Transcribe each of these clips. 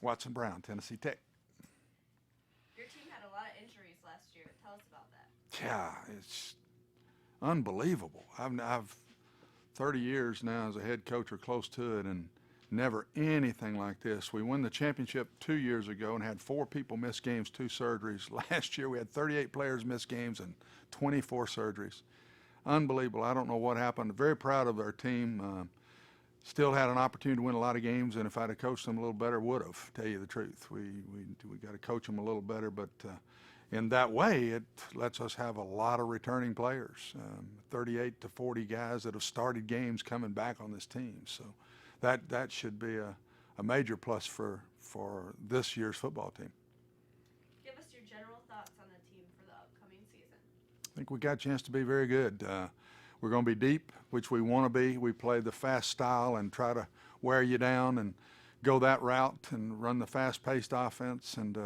Watson Brown, Tennessee Tech. Your team had a lot of injuries last year. Tell us about that. Yeah, it's unbelievable. I've 30 years now as a head coach or close to it, and never anything like this. We won the championship 2 years ago and had 4 people miss games, 2 surgeries. Last year we had 38 players miss games and 24 surgeries. Unbelievable. I don't know what happened. Very proud of our team. Still had an opportunity to win a lot of games, and if I'd have coached them a little better, would have. Tell you the truth, we got to coach them a little better, but in that way, it lets us have a lot of returning players. 38 to 40 guys that have started games coming back on this team. So that should be a major plus for this year's football team. Give us your general thoughts on the team for the upcoming season. I think we got a chance to be very good. We're going to be deep, which we want to be. We play the fast style and try to wear you down and go that route and run the fast-paced offense, and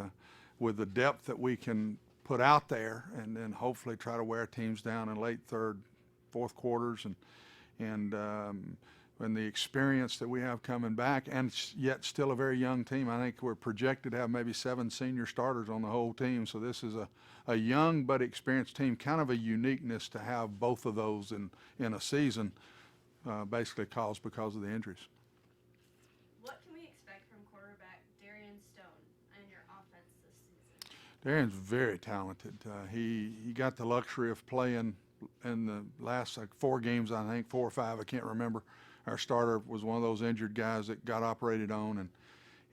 with the depth that we can put out there, and then hopefully try to wear teams down in late third, fourth quarters, and the experience that we have coming back, and yet still a very young team. I think we're projected to have maybe 7 senior starters on the whole team. So this is a young but experienced team, kind of a uniqueness to have both of those in a season, basically caused because of the injuries. What can we expect from quarterback Darian Stone and your offense this season? Darian's very talented. He got the luxury of playing in the last 4 games, I think, 4 or 5, I can't remember. Our starter was one of those injured guys that got operated on,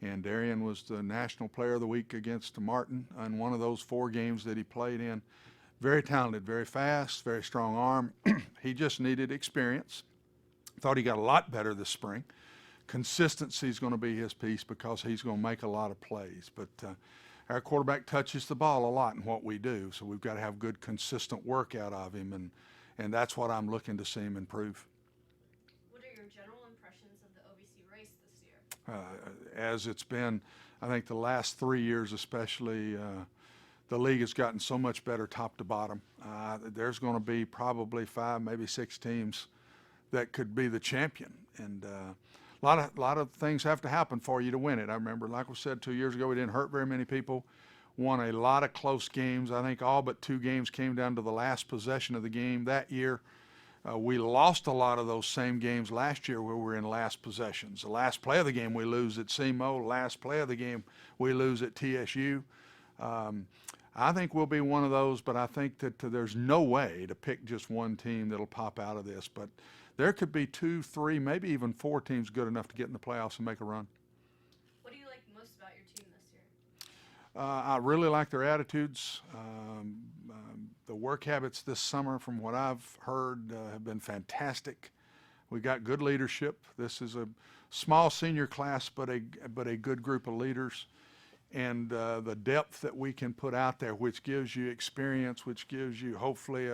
and Darian was the National Player of the Week against Martin in one of those 4 games that he played in. Very talented, very fast, very strong arm. He just needed experience. Thought he got a lot better this spring. Consistency is going to be his piece because he's going to make a lot of plays. But our quarterback touches the ball a lot in what we do, so we've got to have good, consistent work out of him, and that's what I'm looking to see him improve. What are your general impressions of the OVC race this year? As it's been, I think the last 3 years especially, the league has gotten so much better top to bottom. There's going to be probably 5, maybe 6 teams that could be the champion, and a lot of things have to happen for you to win it. I remember, like we said, 2 years ago, we didn't hurt very many people. Won a lot of close games. I think all but 2 games came down to the last possession of the game that year. We lost a lot of those same games last year where we were in last possessions. The last play of the game we lose at SEMO. Last play of the game we lose at TSU. I think we'll be one of those, but I think that there's no way to pick just one team that'll pop out of this. But there could be 2, 3, maybe even 4 teams good enough to get in the playoffs and make a run. What do you like most about your team this year? I really like their attitudes. The work habits this summer, from what I've heard, have been fantastic. We got good leadership. This is a small senior class, but a good group of leaders, and the depth that we can put out there, which gives you experience, which gives you hopefully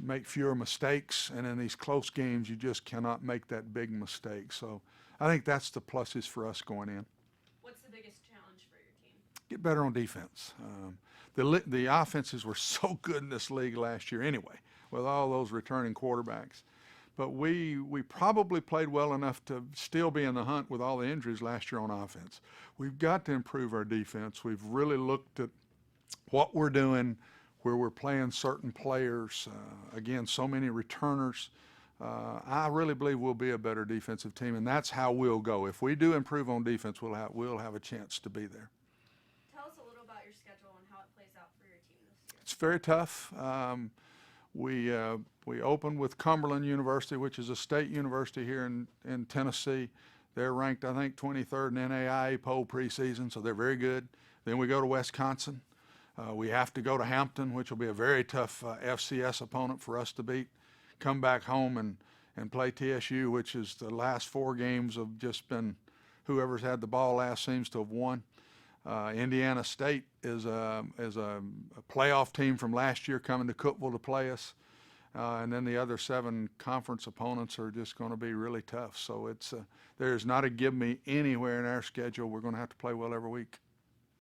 make fewer mistakes. And in these close games, you just cannot make that big mistake. So I think that's the pluses for us going in. What's the biggest challenge for your team? Get better on defense. The offenses were so good in this league last year anyway, with all those returning quarterbacks. But we probably played well enough to still be in the hunt with all the injuries last year on offense. We've got to improve our defense. We've really looked at what we're doing, where we're playing certain players. Again, so many returners. I really believe we'll be a better defensive team, and that's how we'll go. If we do improve on defense, we'll have a chance to be there. Tell us a little about your schedule and how it plays out for your team this year. It's very tough. We opened with Cumberland University, which is a state university here in Tennessee. They're ranked, I think, 23rd in NAIA poll preseason, so they're very good. Then we go to Wisconsin. We have to go to Hampton, which will be a very tough FCS opponent for us to beat. Come back home and play TSU, which is the last 4 games have just been whoever's had the ball last seems to have won. Indiana State is a playoff team from last year coming to Cookeville to play us. And then the other 7 conference opponents are just going to be really tough. So there's not a give me anywhere in our schedule. We're going to have to play well every week.